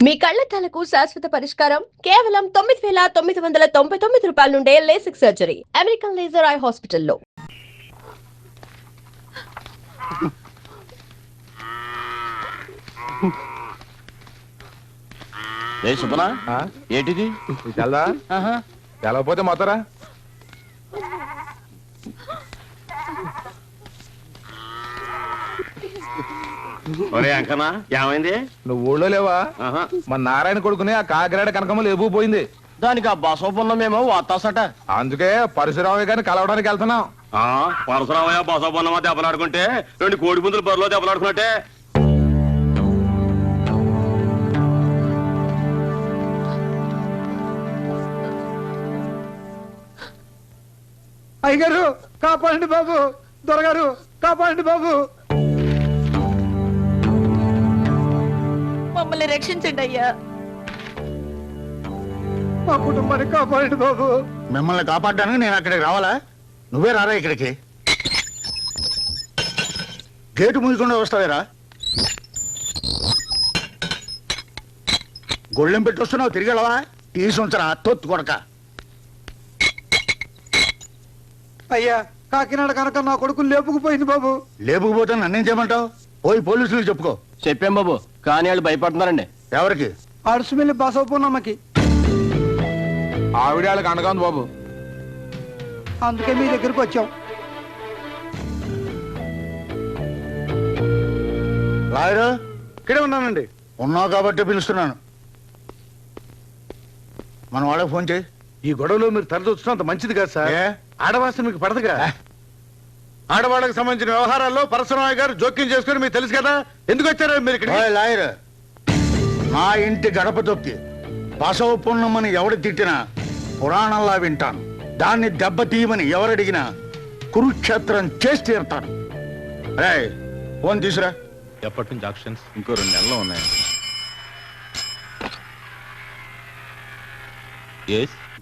మీ కళ్లద్దాలకు శాశ్వత పరిష్కారం కేవలం 9,999 రూపాయల నుండే LASIK surgery American laser eye హాస్పిటల్లో. సుబ్బనా ఏంటిది తెల్దా తెలవపోతే మొత్తరా ఒరే అంకనా ఏమైంది? నువ్వు ఊళ్ళో లేవా? మన నారాయణ కొడుకుని ఆ కాకినాడ కనకమ్మ లేపుపోయింది. దానికి ఆ బసవపున్నమేమో వాతాసట. అందుకే పరశురామయ్య గారిని కలవడానికి వెళ్తున్నాం. పరశురామయ్య బసవపున్నమా దెబ్బలాడుకుంటే 2 కోడి పుంజులు బరిలో దెబ్బలాడుకున్నట్టే. అయ్యగారు కాపాడండి బాబు, దొరగారు కాపాడండి బాబు, మమ్మల్ని రక్షించండి అయ్యా. మా కుటుంబాన్ని కాపాడండి బాబు. మిమ్మల్ని కాపాడడానికి నేను అక్కడికి రావాలా? నువ్వే రారా ఇక్కడికి. గేటు మూయకుండా వస్తావేరా? గొళ్ళెం పెట్టి వస్తున్నావు, తిరిగి వెళ్ళవా? తీసుంచరా తొత్తు కొడక. అయ్యా కాకినాడ కనుక నా కొడుకు లేపుకుపోయింది బాబు. లేపుకుపోతే నన్నేం చేయమంటావు? పోయి పోలీసులకు చెప్పుకో. చెప్పాం బాబు, కానీ వాళ్ళు భయపడుతున్నారండి. ఎవరికి? అడుసుమెల్లి బసవపూర్ణమ్మకి. ఆవిడ వాళ్ళకి అండగా ఉంది బాబు. అందుకే మీ దగ్గరికి వచ్చాం. లాయరు ఇక్కడే ఉన్నానండి. ఉన్నావు కాబట్టి పిలుస్తున్నాను. మన వాళ్ళకి ఫోన్ చేయి. ఈ గొడవలో మీరు తరలిస్తున్నంత మంచిది కాదు సార్. ఏ? ఆడవాసన మీకు పడదుగా. ఆడవాళ్ళకి సంబంధించిన వ్యవహారాల్లో పరశురామయ్య గారు జోక్యం చేసుకుని మీకు తెలుసు కదా. ఎందుకు వచ్చారు మీరు ఇక్కడ? ఓయ్ లాయర్, నా ఇంటి గడప తొక్కి బసవ పున్నమ్మని ఎవడు తిట్టినా పురాణంలా వింటాను. దాన్ని దెబ్బతీయమని ఎవరడిగినా కురుక్షేత్రం చేసి తీరుతాను. రే ఫోన్ తీసురా. ఎప్పటి నుంచి ఆక్షన్స్? ఇంకో 2 నెలలు ఉన్నాయి.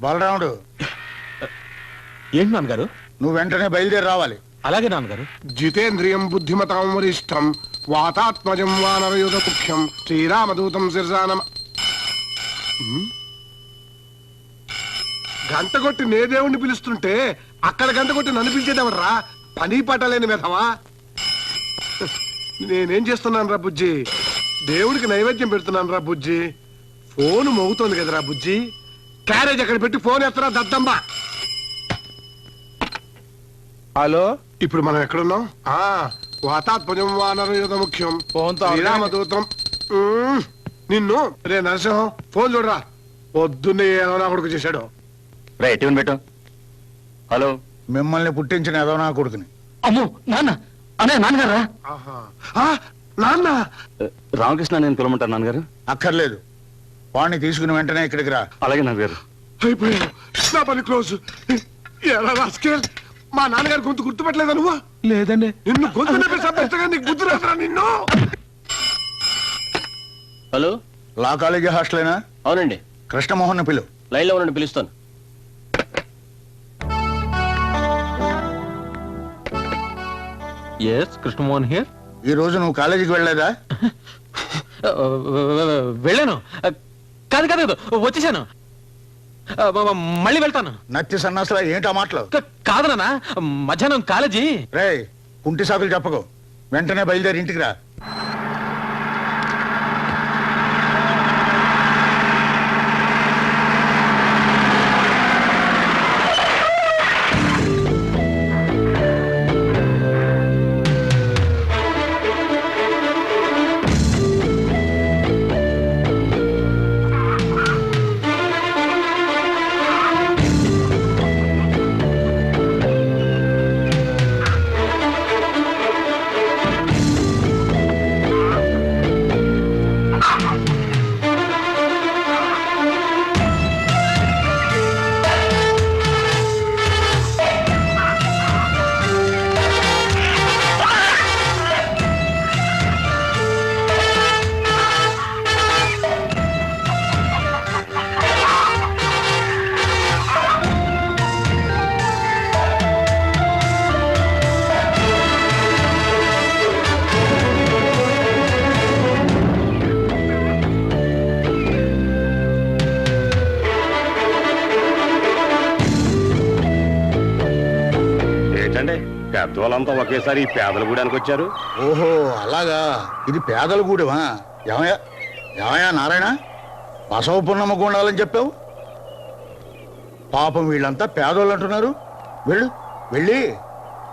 బలరాముడు, ఏంటి నాన్నగారు? నువ్వు వెంటనే బయలుదేరి రావాలి. అలాగే నాన్నగారు. జితేంద్రియం బుద్ధిమతాం వరిష్టం వాతాత్మజం వానరయుధ ముఖ్యం శ్రీరామదూతం శిర్జానమ. గంట కొట్టి నే దేవుణ్ణి పిలుస్తుంటే అక్కడ గంట కొట్టి నన్ను పిలిచేదేమరా? పని పట్టలేని మెధవా. నేనేం చేస్తున్నాను రా బుజ్జి? దేవుడికి నైవేద్యం పెడుతున్నాను రా బుజ్జి. ఫోన్ మోగుతోంది కదరా బుజ్జి. క్యారేజ్ అక్కడ పెట్టి ఫోన్ ఎత్తరా దద్దమ్మ. హలో, ఇప్పుడు మనం ఎక్కడున్నాం? వాతాత్మజం వానరయుధ ముఖ్యం శ్రీరామదూతం. నిన్ను రే నరసింహం ఫోన్ చూడరా. పొద్దున్నే ఏదో నా కొడుకు చేశాడు. రైట్ పెట్టు. హలో, మిమ్మల్ని పుట్టించిన ఏదో నా కొడుకుని. అమ్మో నాన్న. అనే నాన్నగారా? నాన్న రామకృష్ణ నేను పిలవమంటాను నాన్నగారు. అక్కర్లేదు, వాడిని తీసుకుని వెంటనే ఇక్కడికి రా. అలాగే నాన్నగారు. అయిపోయావు. నా పని క్లోజ్. ఎలా రాస్కేల్, మా నాన్నగారు గొంతు గుర్తుపట్టలేదా నువ్వు? లేదండి. నిన్ను గొంతు నొప్పి సంపేస్తగా నీకు గుర్తు రాదురా నిన్ను. హలో, లా కాలేజీ హాస్టలేనా? అవునండి. కృష్ణమోహన్ పిలు. లైన్లో ఉండండి, పిలుస్తాను. Yes, Krishnamohan here. ఈ రోజు నువ్వు కాలేజీకి వెళ్ళలేదా? వెళ్ళాను. కాదు కాదు, వచ్చేసాను. మళ్ళీ వెళ్తాను. నత్తి సన్నాసులా ఏంటా మాటలు? కాదు నాన్న, మధ్యాహ్నం కాలేజీ. రే కుంటి సాకులు చెప్పకు, వెంటనే బయలుదేరి ఇంటికి రా. పెద్దవాళ్ళంతా ఒకేసారి ఈ పేదల గూడానికి వచ్చారు. ఓహో అలాగా, ఇది పేదల గూడెమా? ఏమయ్యా ఏమయ్యా నారాయణ, బసవ పున్నమ్మ గుండాలని చెప్పావు. పాపం వీళ్ళంతా పేదోళ్ళు అంటున్నారు. వెళ్ళి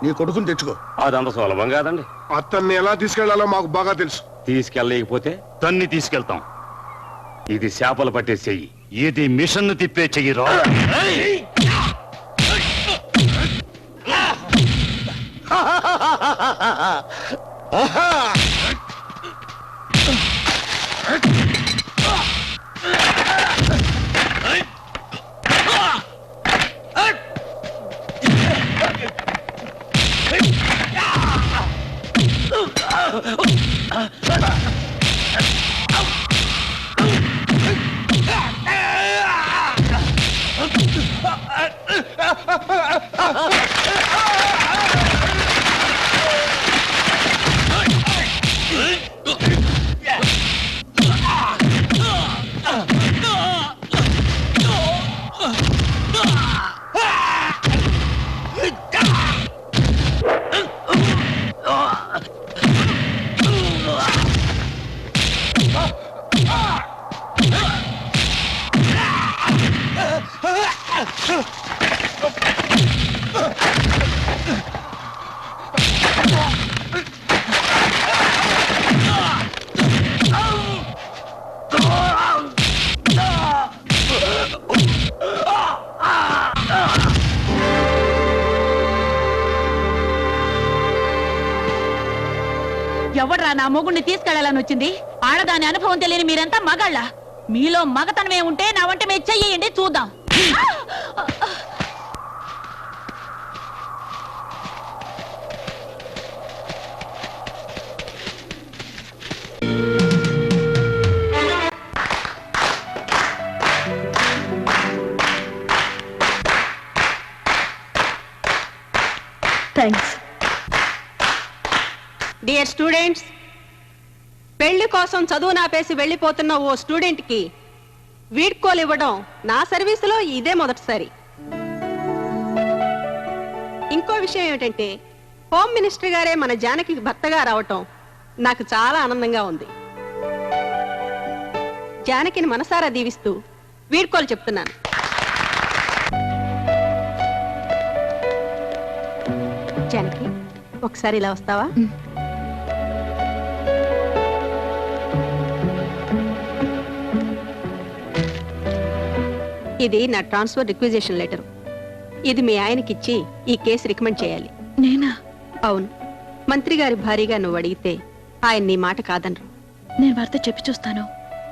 నీ కొడుకుని తెచ్చుకో. అదంత సులభం కాదండి. అతన్ని ఎలా తీసుకెళ్లాలో మాకు బాగా తెలుసు. తీసుకెళ్ళలేకపోతే తన్ని తీసుకెళ్తాం. ఇది చేపలు పట్టే చెయ్యి, ఇది మిషన్ తిప్పే చెయ్యి రా. ఎవడ్రా నా మొగుణ్ణి తీసుకెళ్లాలని వచ్చింది? ఆడదాని అనుభవం తెలియని మీరంతా మగాళ్ళ. మీలో మగతనమే ఉంటే నా వంట మీద చెయ్యండి చూద్దాం. థ్యాంక్స్. డియర్ స్టూడెంట్స్, పెళ్లి కోసం చదువు నాపేసి వెళ్ళిపోతున్న ఓ స్టూడెంట్ కి వీడ్కోలు ఇవ్వడం నా సర్వీసులో ఇదే మొదటిసారి. ఇంకో విషయం ఏమిటంటే, హోమ్ మినిస్టర్ గారే మన జానకి భర్తగా రావటం నాకు చాలా ఆనందంగా ఉంది. జానకిని మనసారా దీవిస్తూ వీడ్కోలు చెప్తున్నాను. జానకి, ఒకసారి ఇలా వస్తావా? ఇది నా ట్రాన్స్ఫర్ రిక్విజిషన్ లెటర్. ఇది మీ ఆయనకిచ్చి ఈ కేసు రికమెండ్ చేయాలి. నేనా? అవును, మంత్రి గారి భారీగా నువ్వు అడిగితే ఆయన నీ మాట కాదనరు. నేను వార్త చెప్పి చూస్తాను,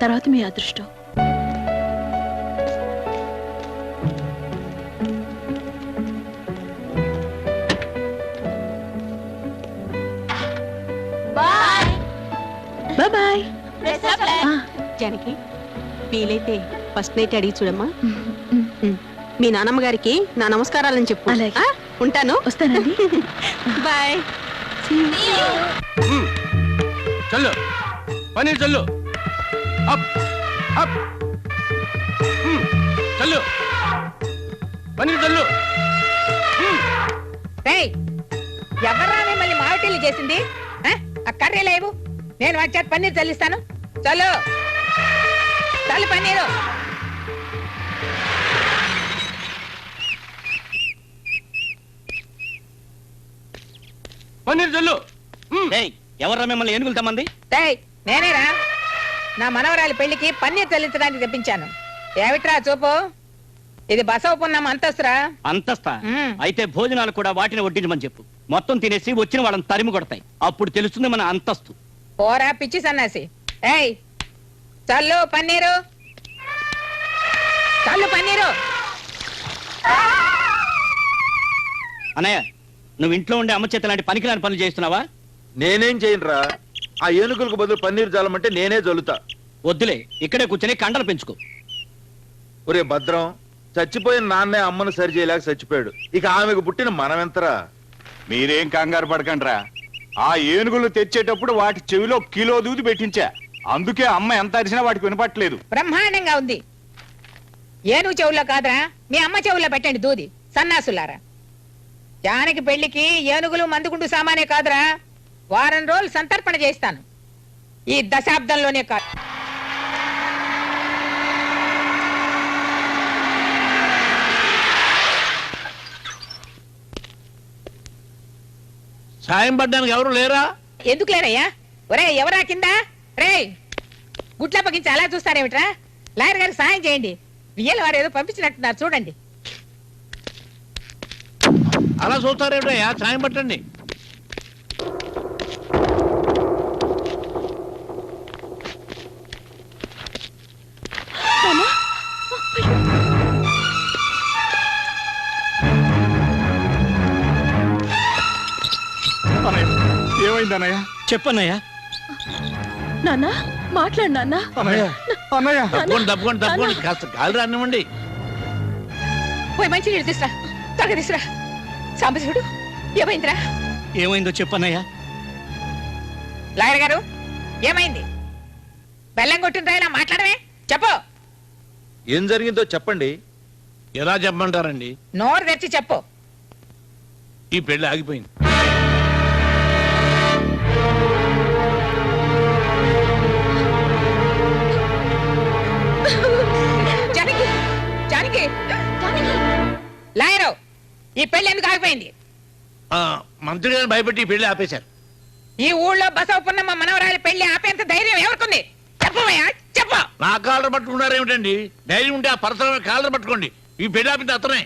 తర్వాత మీ అదృష్టం. బాయ్. జానకి, వీలైతే ఫస్ట్ నైట్ అడిగి చూడమ్మా. మీ నానమ్మ గారికి నా నమస్కారాలని చెప్పు. అలాగే. ఆ, ఉంటాను. వస్తానండి. బాయ్. చల్లు పన్నీర్ చల్లు. అప్ అప్ చల్లు పన్నీర్ చల్లు. ఎవర్రా మిమ్మల్ని మావిటీలు చేసింది? ఆ కర్రీ లేవు, నేను వచ్చాక పన్నీర్ చల్లిస్తాను. చల్లు చల్లు పన్నీరు. పన్నీర్ చల్లు. ఎవర్రా మిమ్మల్ని ఏనుగులు తమ్మంది? నేనేరా, నా మనవరాలి పెళ్లికి పన్నీర్ చల్లించడానికి తెప్పించాను. ఏమిట్రా చూపు, ఇది బసవ పున్నమ్మ అంతస్తురా. అంతస్తా? అయితే భోజనాలు కూడా వాటిని వడ్డించమని చెప్పు. మొత్తం తినేసి వచ్చిన వాళ్ళని తరిమి కొడతాయి, అప్పుడు తెలుస్తుంది మన అంతస్తు. పోరా పిచ్చి సన్నాసి. ఏయ్ చల్లు పన్నీరు, చల్లు పన్నీరు. అన్నయ్య, నువ్వు ఇంట్లో ఉండే అమ్మ చేత లాంటి పనికిరాని పనులు చేస్తున్నావా? నేనేం చేయనురా, ఆ ఏనుగులకు బదులు పన్నీర్ జాలమంటే నేనే జల్లుతా. వద్దులే, ఇక్కడే కూర్చొని కండలు పెంచుకో. ఒరే భద్రం, చచ్చిపోయిన నాన్నే అమ్మను సరి చేయలేక చచ్చిపోయాడు, ఇక ఆమెకు పుట్టిన మనమెంతరా? మీరేం కంగారు పడకండ్రా, ఆ ఏనుగులు తెచ్చేటప్పుడు వాటి చెవిలో కిలో దూది పెట్టించా, అందుకే అమ్మ ఎంత అరిచినా వాటికి వినపట్లేదు. బ్రహ్మాండంగా ఉంది. ఏనుగు చెవుల్లో కాదురా, మీ అమ్మ చెవుల్లో పెట్టండి దూది, సన్నాసులారా. జానకి పెళ్లికి ఏనుగులు మందుగుండు సామానే కాదురా, వారం రోజులు సంతర్పణ చేస్తాను. ఈ దశాబ్దంలోనే కాదు. సాయం పడ్డానికి ఎవరు లేరా? ఎందుకు లేరయ్యా? ఒరే ఎవరా కింద? రే గుట్ల పగించి అలా చూస్తారేమిట్రా? లాయర్ గారికి సాయం చేయండి. వియ్యల వారు ఏదో పంపించినట్టున్నారు చూడండి. అలా చూస్తారేమిటయ్యా, సాయం పట్టండి. ఏమైంది అన్నయ్య? చెప్పన్నయ్యా. నాన్న మాట్లాడు నాన్న. అన్నయ్య అన్నయ్య తప్పకుండా కాస్త గాలి రానివ్వండి. పోయి మంచి నీళ్ళు తీసురా, త్వరగా తీసురా. సాంబశివుడు ఏమైందిరా? ఏమైందో చెప్పన్నయ్యా. లాయర్ గారు ఏమైంది? బెల్లం కొట్టిన ఇలా మాట్లాడమే, చెప్పు. ఏం జరిగిందో చెప్పండి. ఎలా చెప్పమంటారండి? నోరు తెచ్చి చెప్పు. ఈ పెళ్లి ఆగిపోయింది. జానకి జానకి లాయరు, ఈ పెళ్లి ఎందుకు ఆగిపోయింది? మంత్రి గారిని భయపెట్టి ఈ పెళ్లి ఆపేశారు. ఈ ఊళ్ళో బసవపున్నమ్మ మనవరాలి పెళ్లి ఆపేంత ధైర్యం ఎవరికుంది? చెప్పవయ్యా చెప్పు. నా కాలర్ పట్టుకున్నారు ఏమిటండి? ధైర్యం ఉంటే ఆ పరసరమైన కాలర్ పట్టుకోండి. ఈ పెళ్లి ఆపింది అతనే.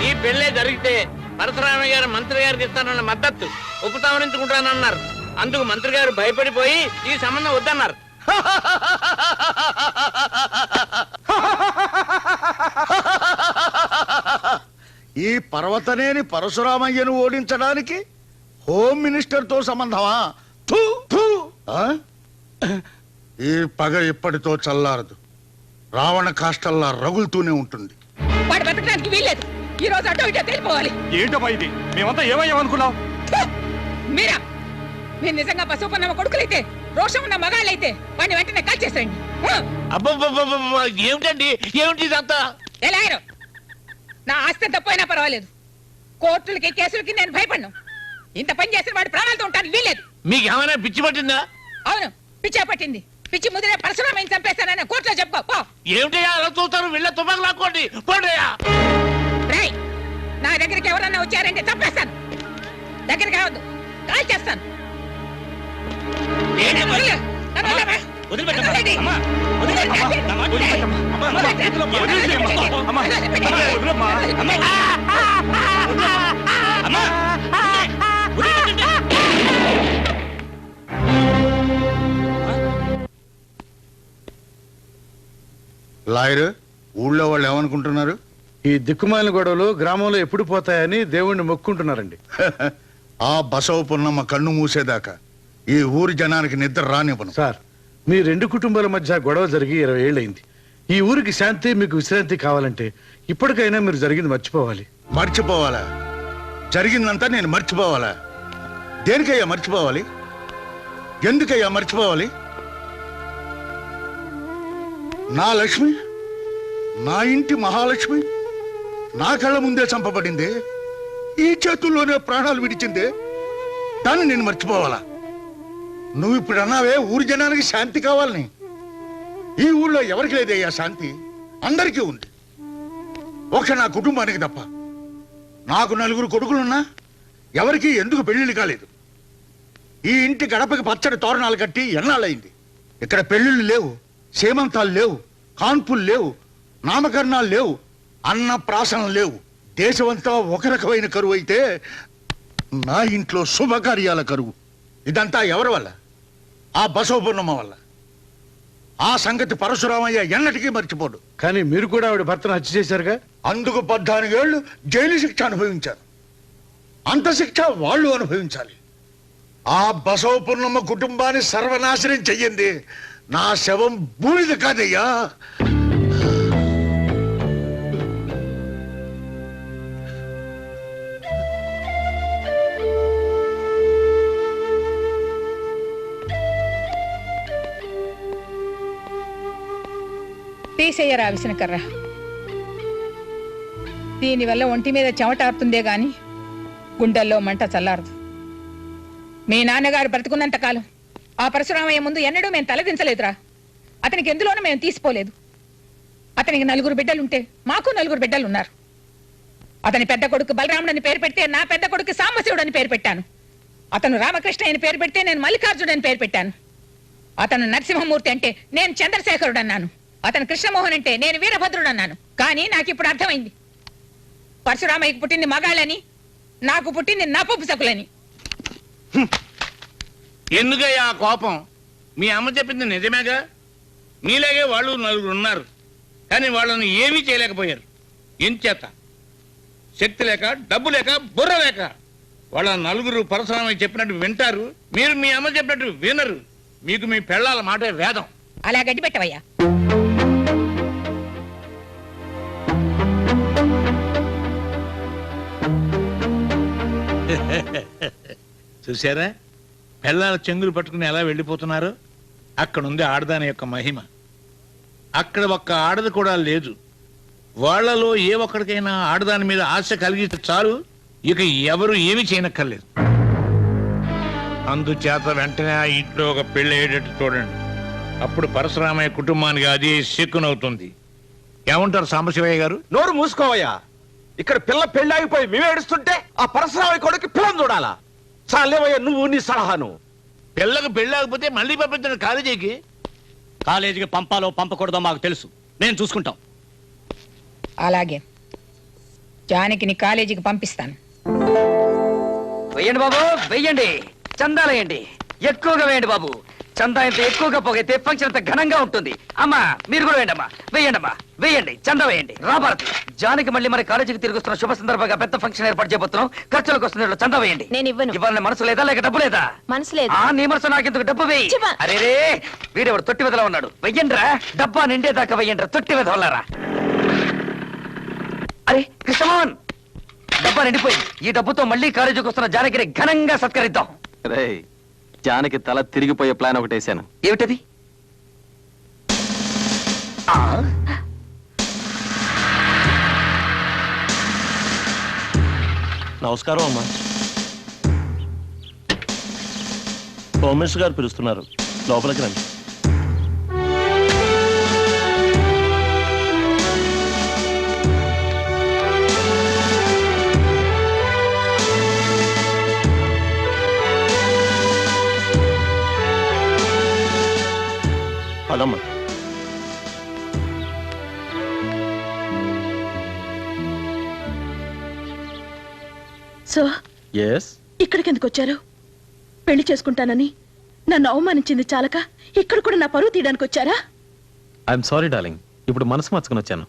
ఈ పెళ్లే జరిగితే పరశురామయ్య గారు మంత్రి గారికి ఇస్తానన్న మద్దతు ఉపసంహరించుకుంటానన్నారు. అందుకు మంత్రి గారు భయపడిపోయి ఈ సంబంధం వద్దన్నారు. ఈ పర్వతనేని పరశురామయ్యను ఓడించడానికి హోమ్ మినిస్టర్ తో సంబంధమా? థూ, థూ. ఈ పగ ఇప్పటితో చల్లారదు, రావణ కాష్టల్లా రగులుతూనే ఉంటుంది. వాడు బతకడానికి వీల్లేదు. ఈ రోజు అటో ఇటో తెలిపోవాలి. ఏంటమ్మా ఇది? మేమంతా ఏమయ్యామనుకున్నావు? మీరా? మీరు నిజంగా బసవపున్నమ్మ కొడుకులైతే, రోషం ఉన్న మగాళ్ళైతే వాడిని వెంటనే కాల్ చేసేయండి. అబ్బబ్బబ్బబ్బ, ఏమిటండి ఏమిటి ఇదంతా? ఎలాగరు నా ఆస్తి తప్పైనా పర్వాలేదు, కోర్టులకి కేసులకి నేను భయపడ్ను. ఇంత పని చేసిన వాడు ప్రాణాలతో ఉంటాను వీల్లేదు. మీకు ఏమైనా పిచ్చి పట్టిందా? అవును, పిచ్చా పట్టింది. పిచ్చి ముదిరే పరశురామయ్యని చంపేస్తానని కోర్టులో చెప్పుకో. ఏమిటయ్యా అలా చూస్తారు? వీళ్ళ తుపాకు లాక్కోండి, పోండియా. రేయ్, నా దగ్గరికి ఎవరన్నా వచ్చారంటే చంపేస్తాను. దగ్గరికి రావద్దు, కాల్ చేస్తాను. లాయర్, ఊళ్ళో వాళ్ళు ఏమనుకుంటున్నారు? ఈ దిక్కుమాలిన గొడవలు గ్రామంలో ఎప్పుడు పోతాయని దేవుణ్ణి మొక్కుంటున్నారండి. ఆ బసవ పున్నమ్మ కన్ను మూసేదాకా ఈ ఊరి జనానికి నిద్ర రానివ్వను. సార్, మీ రెండు కుటుంబాల మధ్య గొడవ జరిగి 20 ఏళ్ళైంది. ఈ ఊరికి శాంతి, మీకు విశ్రాంతి కావాలంటే ఇప్పటికైనా మీరు జరిగింది మర్చిపోవాలి. మర్చిపోవాలా? జరిగిందంతా నేను మర్చిపోవాలా? దేనికయ్యా మర్చిపోవాలి? ఎందుకయ్యా మర్చిపోవాలి? నా లక్ష్మి, నా ఇంటి మహాలక్ష్మి నా కళ్ళ ముందే చంపబడింది, ఈ చేతుల్లోనే ప్రాణాలు విడిచిందే, దాన్ని నేను మర్చిపోవాలా? నువ్వు ఇప్పుడు అన్నావే ఊరి జనానికి శాంతి కావాలని. ఈ ఊళ్ళో ఎవరికి లేదయ్యా శాంతి, అందరికీ ఉంది. ఒక నా కుటుంబానికి తప్ప. నాకు 4 కొడుకులున్నా ఎవరికి ఎందుకు పెళ్లిళ్ళు కాలేదు. ఈ ఇంటి గడపకి పచ్చడి తోరణాలు కట్టి ఎన్నాళ్ళయింది. ఇక్కడ పెళ్లిళ్ళు లేవు, సేమంతాలు లేవు, కాన్పులు లేవు, నామకరణాలు లేవు, అన్న ప్రాసనలు లేవు. దేశమంతా ఒక రకమైన కరువు అయితే నా ఇంట్లో శుభకార్యాల కరువు. ఇదంతా ఎవరి వల్ల? ఆ బసవపున్నమ్మ వల్ల. ఆ సంగతి పరశురామయ్య ఎన్నటికీ మర్చిపోడు. కానీ మీరు కూడా ఆవిడ భర్తను హత్య చేశారుగా. అందుకు 14 ఏళ్లు జైలు శిక్ష అనుభవించారు. అంత శిక్ష వాళ్ళు అనుభవించాలి. ఆ బసవపున్నమ్మ కుటుంబాన్ని సర్వనాశనం చెయ్యింది నా శవం బూడిద కాదయ్యా. తీసేయరా విసనకర్ర. దీనివల్ల ఒంటి మీద చెమట ఆరుతుందే గాని గుండెల్లో మంట చల్లారదు. మీ నాన్నగారు బ్రతుకున్నంత కాలం ఆ పరశురామయ్య ముందు ఎన్నడూ మేము తలదించలేదురా. అతనికి ఎందులోనూ మేము తీసిపోలేదు. అతనికి 4 బిడ్డలుంటే మాకు 4 బిడ్డలు ఉన్నారు. అతని పెద్ద కొడుకు బలరాముడని పేరు పెడితే నా పెద్ద కొడుకు సాంబశివుడు అని పేరు పెట్టాను. అతను రామకృష్ణ అని పేరు పెడితే నేను మల్లికార్జుడు అని పేరు పెట్టాను. అతను నరసింహమూర్తి అంటే నేను చంద్రశేఖరుడు అన్నాను. అతను కృష్ణమోహన్ అంటే నేను వీరభద్రుడు అన్నాను. కానీ నాకు ఇప్పుడు అర్థమైంది, పరశురామయ్యకి పుట్టింది మగాళ్ళని, నాకు పుట్టింది నపుంసకులని. ఎందుకయ్యా ఆ కోపం? మీ అమ్మ చెప్పింది నిజమేగా. మీలాగే వాళ్ళు 4 ఉన్నారు, కానీ వాళ్ళని ఏమీ చేయలేకపోయారు. ఎంచేత? శక్తి లేక, డబ్బు లేక, బుర్ర లేక. వాళ్ళ 4 పరశురామయ్య చెప్పినట్టు వింటారు, మీరు మీ అమ్మ చెప్పినట్టు వినరు. మీకు మీ పెళ్ళాల మాటే వేదం. అలా గడ్డి పెట్టవయ్యా. చూసారా పెళ్ళాల చెంగులు పట్టుకుని ఎలా వెళ్ళిపోతున్నారు? అక్కడుంది ఆడదాని యొక్క మహిమ. అక్కడ ఒక్క ఆడది కూడా లేదు. వాళ్లలో ఏ ఒక్కడికైనా ఆడదాని మీద ఆశ కలిగితే చాలు, ఇక ఎవరు ఏమి చేయనక్కర్లేదు. అందుచేత వెంటనే ఆ ఇంట్లో ఒక పెళ్లి అయ్యేటట్టు చూడండి. అప్పుడు పరశురామయ్య కుటుంబానికి అది శక్కునవుతుంది. ఏమంటారు సాంబశివయ్య గారు? నోరు మూసుకోవయ్యా. ఇక్కడ పిల్ల పెళ్ళాగిపోయి మేము ఏడుస్తుంటే ఆ పరశురామయ్య కొడుకు పిల్లని చూడాలా? చాలేవయ్యా నువ్వు నీ సలహాను. పిల్లకు పెళ్ళాకపోతే మళ్ళీ పంపించండి కాలేజీకి. కాలేజీకి పంపాలో పంపకూడదో మాకు తెలుసు, నేను చూసుకుంటాం. అలాగే జానకిని కాలేజీకి పంపిస్తాను. వెయ్యండి బాబు, వెయ్యండి. చందాలేయండి, ఎక్కువగా వేయండి బాబు. చందా ఇంత ఎక్కువగా పోగైతే ఫంక్షన్ అంత ఘనంగా ఉంటుంది. అమ్మా మీరు కూడా వేయండి అమ్మా, వేయండమ్మా, వేయండి. చందా వేయండి. రాబారతి, జానకి మళ్ళీ మన కాలేజీకి తిరిగి వస్తున్న శుభ సందర్భంగా పెద్ద ఫంక్షన్ ఏర్పాటు చేయబోతున్నాం. ఖర్చులకు వస్తున్న చందా వేయండి. నేను ఇవ్వను. ఇవ్వాలని మనసు లేదా లేక డబ్బు లేదా? మనసు లేదు. నీ మనసు నాకెందుకు, డబ్బు వేయి. అరే రే, వీడెవడు తొట్టి వెదలా ఉన్నాడు. వెయ్యండిరా, డబ్బా నిండేదాకా వెయ్యండిరా, తొట్టి వెదవల్లారా. అరే కృష్ణమోహన్, డబ్బా నిండిపోయింది. ఈ డబ్బుతో మళ్ళీ కాలేజీకి వస్తున్న జానకిని ఘనంగా సత్కరిద్దాం. జానకి తల తిరిగిపోయే ప్లాన్ ఒకటి వేసాను. ఏమిటది? నమస్కారం అమ్మా. హోమ్ మినిస్టర్ గారు పిలుస్తున్నారు, లోపలికి రండి. పదమ్మా. సో ఎస్, ఇక్కడికి ఎందుకు వచ్చారు? పెళ్లి చేసుకుంటానని నన్ను అవమానించింది చాలక ఇక్కడ కూడా నా పరువు తీయడానికి వచ్చారా? ఐఎమ్ సారీ డార్లింగ్, ఇప్పుడు మనసు మార్చుకుని వచ్చాను.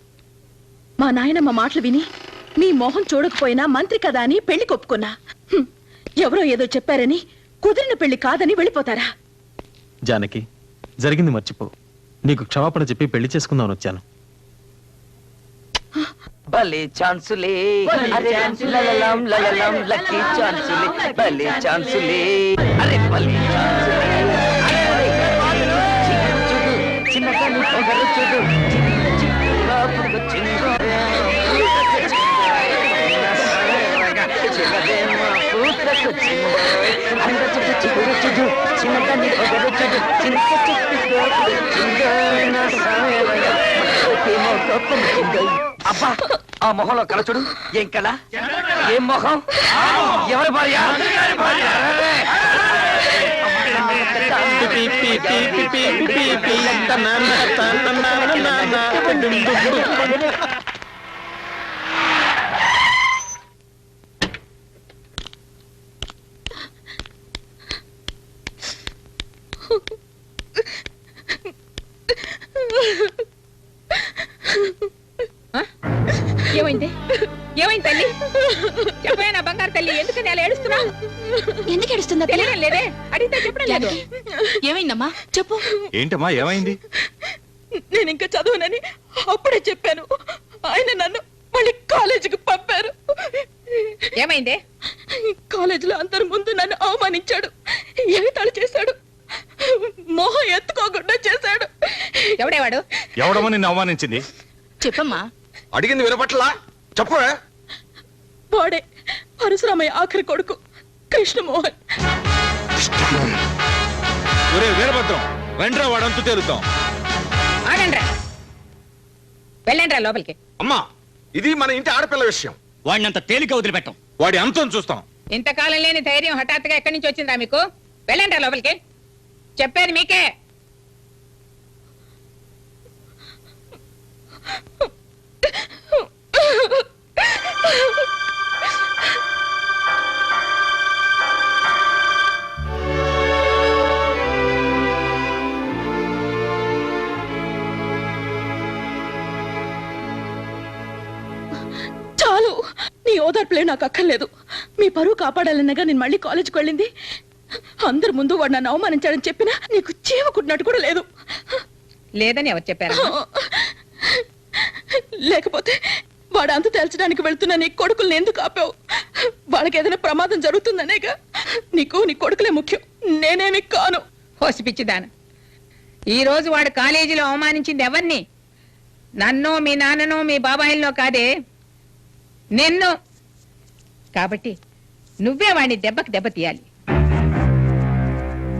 మా నాయనమ్మ మాటలు విని మీ మొహం చూడకపోయినా మంత్రి కదా అని పెళ్లి కొప్పుకున్నా. ఎవరో ఏదో చెప్పారని కుదిరిన పెళ్లి కాదని వెళ్ళిపోతారా? జానకి, జరిగింది మర్చిపో. నీకు క్షమాపణ చెప్పి పెళ్లి చేసుకుందామని వచ్చాను. భలే ఛాన్సులే, అరే లలలం లలలం లక్కీ ఛాన్సులే, భలే ఛాన్సులే, అరే భలే ఛాన్సులే. చూడు చిన్నగా నీ పొగరు చూడు, చిన్నగా పొగ చిన్నగా చిన్నదేమో పూతకు చిన్నోయ్, అంద చూడు చిగురు చూడు, చిన్నగా నీ పొగరు చూడు, చిన్న చిన్న చిన్నోయ్ నా సాయవయ మోకేమో కోపం చిన్నోయ్. అబ్బా, ఆ మొహంలో కళ చూడు. ఏం కళ, ఏం మొహం, ఎవరి భార్య? ఏమైంది? ఏమైంది తల్లి? చెప్పే నా బంగారు తల్లి, ఎందుకని అలా ఏడుస్తున్నా? ఎందుకు ఏడుస్తుందా? తెలియడం లేదే, అడిగితే చెప్పడం లేదు. ఏమైందమ్మా చెప్పు. ఏంటమ్మా ఏమైంది? నేను ఇంకా చదువునని అప్పుడే చెప్పాను. ఆయన నన్ను మళ్ళీ కాలేజీకి పంపారు. ఏమైంది? కాలేజీలో అందరి ముందు నన్ను అవమానించాడు, ఎగతాళి చేశాడు, మొహం ఎత్తుకోకుండా చేశాడు. ఎవడేవాడు? ఎవడమో నిన్ను అవమానించింది? చెప్పమ్మా. అడిగింది వినపట్లా? చెప్పవే. వాడే పరశురామయ్య ఆఖరి కొడుకు కృష్ణమోహన్. ఒరే వీరభద్రం, రండ్రా వాడంతు తేలుతాం. ఆగండ్రా, వెళ్ళండ్రా లోపలికి. అమ్మా, ఇది మన ఇంటి ఆడపిల్ల విషయం. వాడిని అంత తేలిక వదిలిపెట్టాం. వాడి అంతం చూస్తాం. ఇంతకాలం లేని ధైర్యం హఠాత్తుగా ఎక్కడి నుంచి వచ్చిందా మీకు? వెళ్ళండ్రా లోపలికి, చెప్పేది మీకే. చాలు, నీ ఓదార్పులే నాకు అక్కర్లేదు. మీ పరువు కాపాడాలన్నగా నేను మళ్ళీ కాలేజీకి వెళ్ళింది. అందరి ముందు వాడు నన్ను అవమానించాడని చెప్పినా నీకు చీవకుట్టినట్టు కూడా లేదు. లేదని ఎవరు చెప్పారు? లేకపోతే వాడు అంత తేల్చడానికి వెళ్తున్నా నీ కొడుకుల్ని ఎందుకు ఆపావు? వాళ్ళకి ఏదైనా ప్రమాదం జరుగుతుందనేగా. నీకు నీ కొడుకులే ముఖ్యం, నేనేమి కాను. హోసిపిచ్చిదాను, ఈ రోజు వాడు కాలేజీలో అవమానించింది ఎవరిని? నన్నో మీ నాన్ననో మీ బాబాయిల్లో కాదే, నిన్ను. కాబట్టి నువ్వే వాడిని దెబ్బకి దెబ్బ తీయాలి,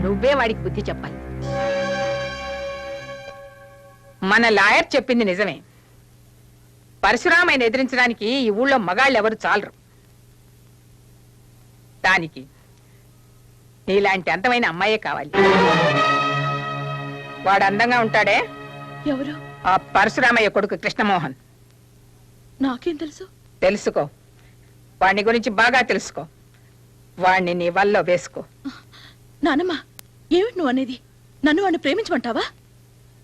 నువ్వే వాడికి బుద్ధి చెప్పాలి. మన లాయర్ చెప్పింది నిజమే. పరశురామయ్యని ఎదిరించడానికి ఈ ఊళ్ళో మగాళ్ళు ఎవరు చాలరు. దానికి నీలాంటి అందమైన అమ్మాయే కావాలి. వాడు అందంగా ఉంటాడే, ఎవరు? ఆ పరశురామయ్య కొడుకు కృష్ణమోహన్. నాకేం తెలుసు? తెలుసుకో, వాడిని గురించి బాగా తెలుసుకో. వాణ్ణి నీ వల్ల వేసుకో. నానమ్మ, ఏమిటి నువ్వు అనేది? నన్ను వాడిని ప్రేమించమంటావా?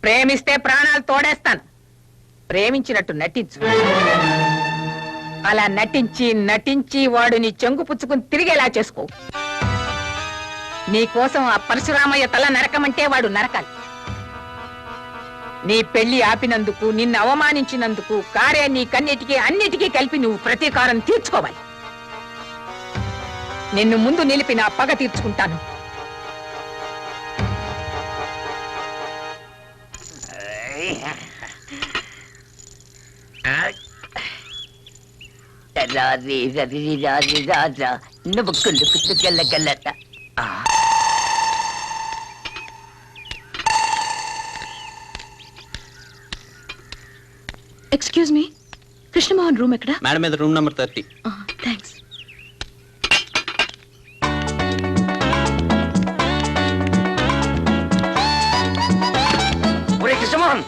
ప్రేమిస్తే ప్రాణాలు తోడేస్తాను. ప్రేమించినట్టు నటించు. అలా నటించి నటించి వాడు నీ చెంగు పుచ్చుకుని తిరిగేలా చేసుకో. నీ కోసం ఆ పరశురామయ్య తల నరకమంటే వాడు నరకాలి. నీ పెళ్లి ఆపినందుకు, నిన్ను అవమానించినందుకు కారే నీ కన్నిటికీ అన్నిటికీ కలిపి నువ్వు ప్రతీకారం తీర్చుకోవాలి. నిన్ను ముందు నిలిపి నా పగ తీర్చుకుంటాను. ఎక్స్క్యూజ్ మీ, కృష్ణమోహన్ రూమ్ ఎక్కడ? మేడం మీద room number 30. Thanks. Krishnamohan,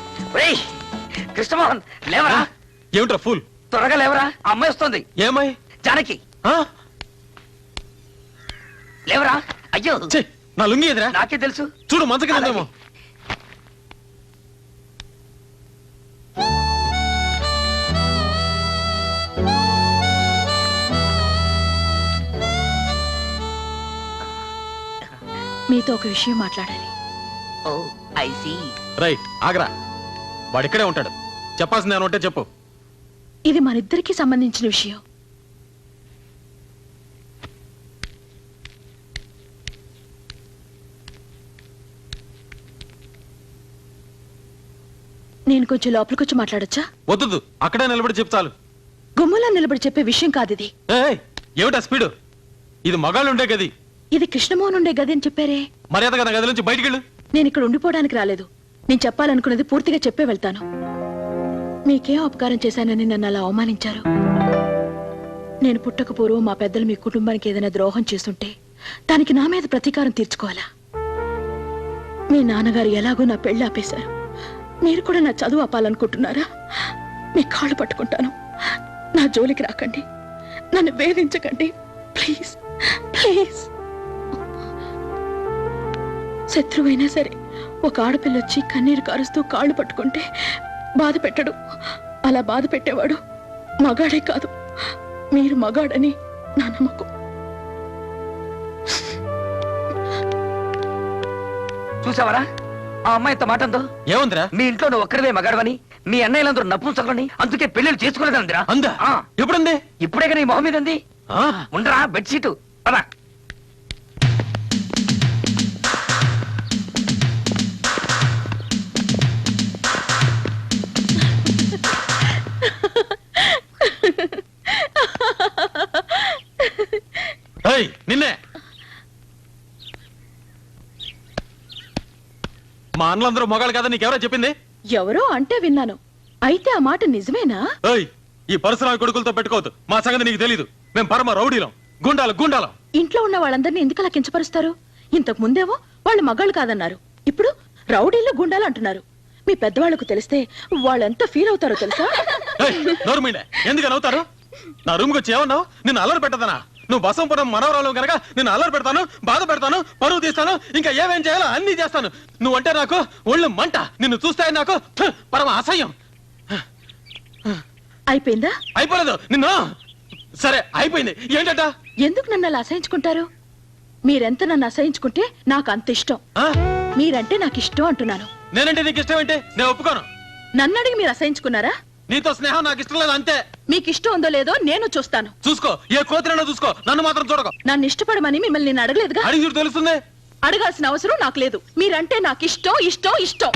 Krishnamohan లేవరా. ఏమిట్రా ఫుల్? త్వరగా లేవరా, అమ్మాయి వస్తుంది. ఏమై? జానకి లేవరా. అయ్యో నా లుంగి ఎదురా. నాకే తెలుసు. చూడు మంచకేమో. మీతో ఒక విషయం మాట్లాడాలి. ఓ ఐ సీ. రై ఆగరా, వాడిక్కడే ఉంటాడు. చెప్పాల్సింది ఏమంటే చెప్పు. ఇది మనిద్దరికి సంబంధించిన విషయం. నేను కొంచెం లోపలికి వచ్చి మాట్లాడొచ్చా? వద్దు, అక్కడే నిలబడి చెప్తాలు. గుమ్మలా నిలబడి చెప్పే విషయం కాదు ఇది. ఏమిటా స్పీడు? ఇది మగాళ్ళు ఉండే గది. ఇది కృష్ణమోహన్ ఉండే గది అని చెప్పారే. మర్యాదగా నా గది నుంచి బయటికి వెళ్ళు. నేను ఇక్కడ ఉండిపోవడానికి రాలేదు. నేను చెప్పాలనుకున్నది పూర్తిగా చెప్పే వెళ్తాను. మీకేం అపకారం చేశానని నన్ను అలా అవమానించారు. నేను పుట్టక పూర్వం మా పెద్దలు మీ కుటుంబానికి ఏదైనా ద్రోహం చేస్తుంటే దానికి నా మీద ప్రతీకారం తీర్చుకోవాలా? మీ నాన్నగారు ఎలాగో నా పెళ్లి ఆపేశారు. మీరు కూడా నా చదువు ఆపాలనుకుంటున్నారా? మీ కాళ్ళు పట్టుకుంటాను, నా జోలికి రాకండి, నన్ను వేధించకండి, ప్లీజ్ ప్లీజ్. శత్రువైనా సరే ఒక ఆడపిల్ల వచ్చి కన్నీరు కారుస్తూ కాళ్ళు పట్టుకుంటే బాధ పెట్టడు. అలా బాధ పెట్టేవాడు మగాడే కాదు. మీరు మగాడని నా నమ్మకం. చూసావరా ఆ అమ్మాయితో మాటంతో? ఏముందిరా? మీ ఇంట్లో నువ్వు ఒక్కరివే మగాడవని, మీ అన్నయ్యలందరూ నపుంసకులని, అందుకే పెళ్లిళ్ళు చేసుకోలేదందిరా. అందా? ఎప్పుడుంది? ఇప్పుడే నీ మొహం మీద ఉంది. ఉండరా బెడ్షీటు పదా. గుండాలందరూ మొగాళ్ళు కదా నీకెవరో చెప్పింది? ఎవరో అంటే విన్నాను. అయితే ఆ మాట నిజమేనా? ఓయ్, ఈ పరశురామి కొడుకులతో పెట్టుకోవద్దు. మా సంగతి నీకు తెలీదు. మేము పరమ రౌడీలం, గుండాలం. ఇంట్లో ఉన్న వాళ్ళందరినీ ఎందుకు అలా కించపరుస్తారు? ఇంతకు ముందేమో వాళ్ళు మగాళ్ళు కాదన్నారు, ఇప్పుడు రౌడీలు గుండాలు అంటున్నారు. మీ పెద్దవాళ్లకు తెలిస్తే వాళ్ళెంత ఫీల్ అవుతారో తెలుసా? నోరుమైండే, ఎందుకని అవుతారు? నా రూమ్కి వచ్చి ఏమన్నావు? నిన్ను అల్లరి పెట్టదనా? నువ్వు బసంపురం మనవరాలు కనుక నిన్ను అల్లరి పెడతాను, బాధ పెడతాను, పరువు తీస్తాను, ఇంకా ఏమేం చేయాలో అన్ని చేస్తాను. నువ్వంటే నాకు ఒళ్ళు మంట. నిన్ను చూస్తే నాకు పరమ అసహ్యం. అయిపోయిందా? అయిపోలేదు. నిన్ను సరే అయిపోయింది. ఏంటట? ఎందుకు నన్ను అలా అసహించుకుంటారు? మీరెంత నన్ను అసహించుకుంటే నాకు అంత ఇష్టం. మీరంటే నాకు ఇష్టం అంటున్నాను. నేనంటే నీకు ఇష్టం ఏంటి? నేను ఒప్పుకోను. నన్ను అడిగి మీరు అసహించుకున్నారా? నీతో స్నేహం నాకు ఇష్టం లేదు, అంతే. మీకు ఇష్టం ఉందో లేదో నేను చూస్తాను. చూసుకో, ఏ కోతిరైనా చూసుకో, నన్ను మాత్రం చూడకు. నన్ను ఇష్టపడమని మిమ్మల్ని నేను అడగలేదుగా. అడిగి చూడు, తెలుస్తుంది. అడగాల్సిన అవసరం నాకు లేదు. మీరంటే నాకు ఇష్టం ఇష్టం ఇష్టం.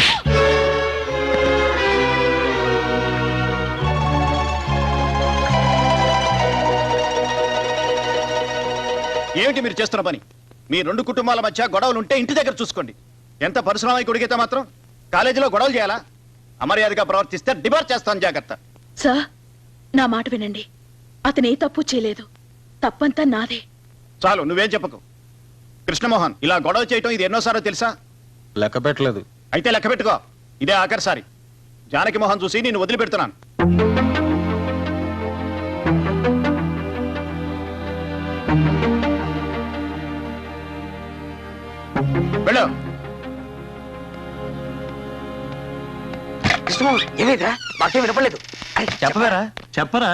ఏమిటి మీరు చేస్తున్న పని? మీ రెండు కుటుంబాల మధ్య గొడవలు ఉంటే ఇంటి దగ్గర చూసుకోండి. ఎంత పరిశ్రమ కొడిగితే మాత్రం కాలేజీలో గొడవలు చేయాలా? అమర్యాదగా ప్రవర్తిస్తే డిబార్ చేస్తాను, జాగ్రత్త. సార్, నా మాట వినండి. అతను ఏ తప్పు చేయలేదు. తప్పంతా నాదే. చాలు, నువ్వేం చెప్పకు. కృష్ణమోహన్, ఇలా గొడవ చేయటం ఇది ఎన్నోసారో తెలుసా? లెక్క పెట్టలేదు. అయితే లెక్క పెట్టుకో. ఇదే ఆఖరిసారి. జానకి మోహన్ చూసి నేను వదిలిపెడుతున్నాను. వెళ్ళు. వినపడలేదు. చెప్పరా.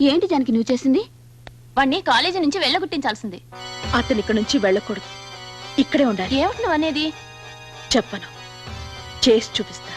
ఏంటి జానకి నువ్వు చేసింది? వాణ్ణి కాలేజీ నుంచి వెళ్ళగొట్టించాల్సింది. అతను ఇక్కడ నుంచి వెళ్ళకూడదు, ఇక్కడే ఉండాలి. ఏమిటి నువ్వు అనేది? చెప్పను, చేసి చూపిస్తా.